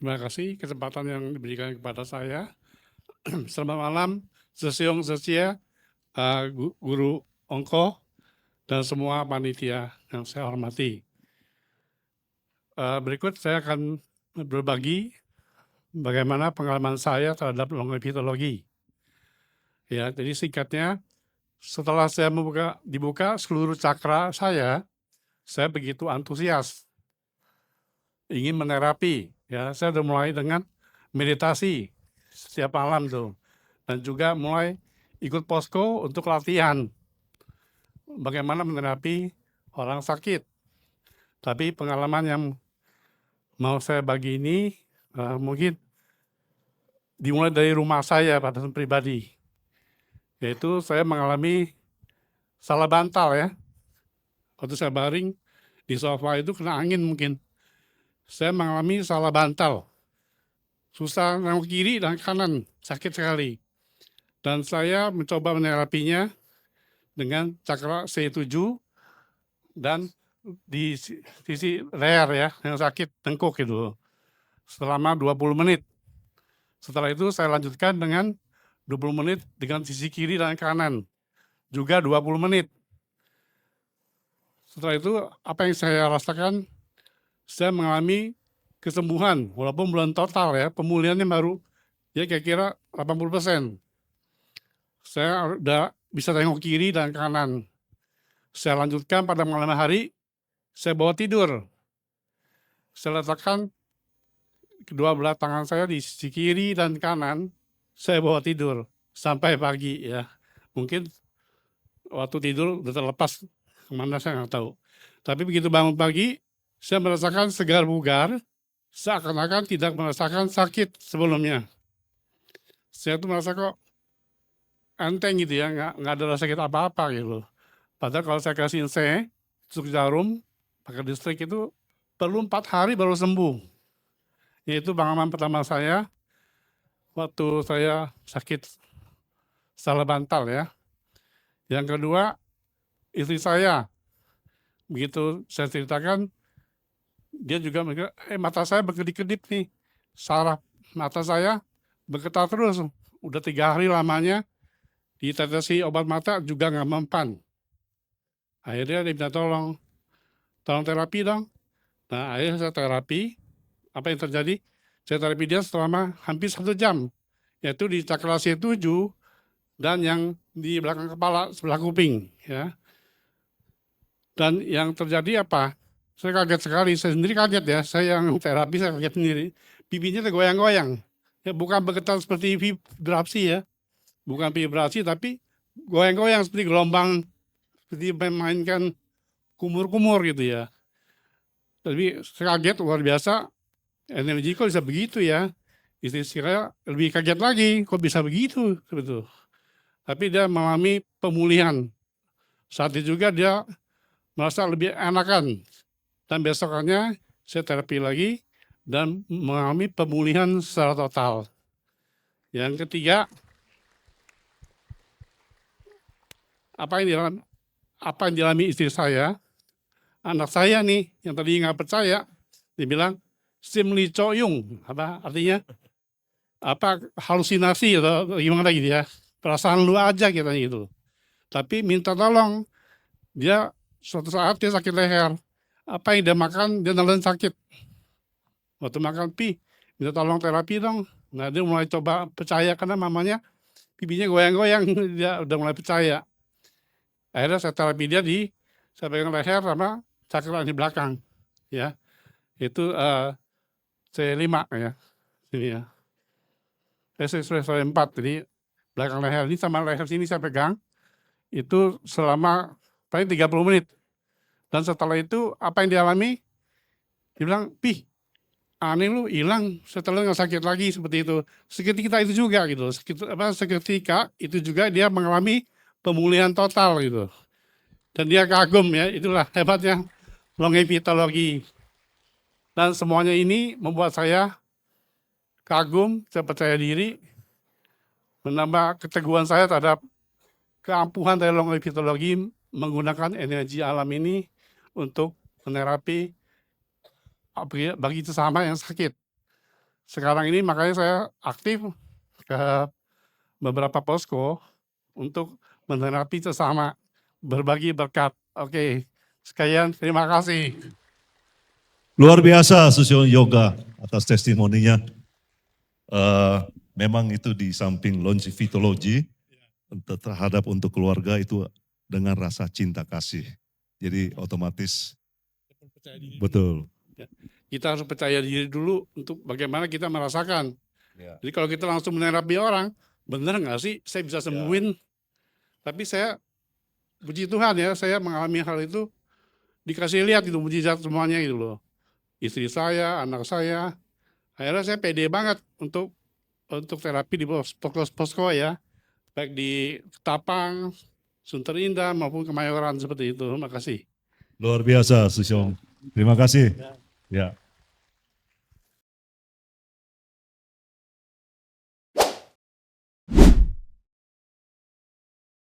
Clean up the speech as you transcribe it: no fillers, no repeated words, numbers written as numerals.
Terima kasih kesempatan yang diberikan kepada saya. Selamat malam, Sesiung Sesia, Guru Ongko, dan semua panitia yang saya hormati. Berikut saya akan berbagi bagaimana pengalaman saya terhadap longevitologi. Ya, jadi singkatnya, setelah saya dibuka seluruh cakra saya begitu antusias ingin menerapi. Ya, saya sudah mulai dengan meditasi setiap malam tuh, dan juga mulai ikut posko untuk latihan bagaimana menerapi orang sakit. Tapi pengalaman yang mau saya bagi ini mungkin dimulai dari rumah saya pada pribadi, yaitu saya mengalami salah bantal ya. Waktu saya baring di sofa itu kena angin mungkin. Saya mengalami salah bantal. Susah nengok kiri dan kanan, sakit sekali. Dan saya mencoba menerapinya dengan cakra C7 dan di sisi leher ya, yang sakit, tengkuk gitu, selama 20 menit. Setelah itu saya lanjutkan dengan 20 menit dengan sisi kiri dan kanan, juga 20 menit. Setelah itu apa yang saya rasakan, saya mengalami kesembuhan, walaupun belum total ya, pemulihannya baru ya kira-kira 80%. Saya udah bisa tengok kiri dan kanan. Saya lanjutkan pada malam hari, saya bawa tidur. Saya letakkan kedua belah tangan saya di sisi kiri dan kanan, saya bawa tidur sampai pagi ya. Mungkin waktu tidur udah terlepas kemana saya nggak tahu. Tapi begitu bangun pagi, saya merasakan segar bugar, seakan-akan tidak merasakan sakit sebelumnya. Saya tuh merasa kok enteng gitu ya, nggak ada rasa sakit apa-apa gitu. Padahal kalau saya kasih tusuk jarum, pakai distrik itu perlu 4 hari baru sembuh. Itu pengalaman pertama saya waktu saya sakit salah bantal ya. Yang kedua, istri saya, begitu saya ceritakan, dia juga mikir, mata saya berkedip-kedip nih, saraf mata saya bergetar terus, udah 3 hari lamanya, ditetesi obat mata juga nggak mempan. Akhirnya dia minta tolong terapi dong. Nah akhirnya saya terapi, apa yang terjadi? Saya terapi dia selama hampir 1 jam, yaitu di cakra C7 dan yang di belakang kepala sebelah kuping ya. Dan yang terjadi apa? Saya kaget sekali, saya sendiri kaget ya, saya yang terapi saya kaget sendiri. Pipinya tergoyang-goyang. Ya bukan bergetar seperti vibrasi ya. Bukan vibrasi tapi goyang-goyang seperti gelombang, seperti memainkan kumur-kumur gitu ya. Tapi saya kaget luar biasa, energi kok bisa begitu ya. Istri saya lebih kaget lagi, kok bisa begitu sebetulnya. Tapi dia mengalami pemulihan. Saat itu juga dia merasa lebih enakan. Dan besokannya saya terapi lagi dan mengalami pemulihan secara total. Yang ketiga, apa yang dialami istri saya, anak saya nih yang tadi nggak percaya, dia bilang simli coyung, apa artinya? Apa halusinasi atau gimana gitu ya? Perasaan lu aja kita gitu. Tapi minta tolong, dia suatu saat dia sakit leher. Apa yang dia makan, dia nelen sakit. Waktu makan minta tolong terapi dong. Nah dia mulai coba percaya karena mamanya pipinya goyang-goyang, dia udah mulai percaya. Akhirnya saya terapi dia saya pegang leher sama cakra di belakang. Ya, itu C5 ya. Ini ya. C4, jadi belakang leher ini sama leher sini saya pegang. Itu selama paling 30 menit. Dan setelah itu apa yang dialami? Dia bilang, aneh lu hilang setelah nggak sakit lagi seperti itu. Seketika itu juga gitu. Seketika itu juga dia mengalami pemulihan total gitu. Dan dia kagum ya, itulah hebatnya longevitologi. Dan semuanya ini membuat saya kagum, saya percaya diri, menambah keteguhan saya terhadap keampuhan dari longevitologi menggunakan energi alam ini untuk menerapi bagi sesama yang sakit. sekarang ini makanya saya aktif ke beberapa posko untuk menerapi sesama, berbagi berkat. Oke, sekalian terima kasih. Luar biasa Susilo Yoga atas testimoninya. Memang itu di samping longevitologi terhadap untuk keluarga itu dengan rasa cinta kasih. Jadi otomatis betul. Kita harus percaya diri dulu untuk bagaimana kita merasakan. Ya. Jadi kalau kita langsung menerapi orang, benar nggak sih saya bisa sembuhin? Tapi saya, puji Tuhan ya, saya mengalami hal itu, dikasih lihat itu mujizat semuanya gitu loh. Istri saya, anak saya, akhirnya saya pede banget untuk terapi di posko ya, baik di Ketapang, Sunter Indah maupun Kemayoran seperti itu. Terima kasih. Luar biasa Susilo. Terima kasih. Ya.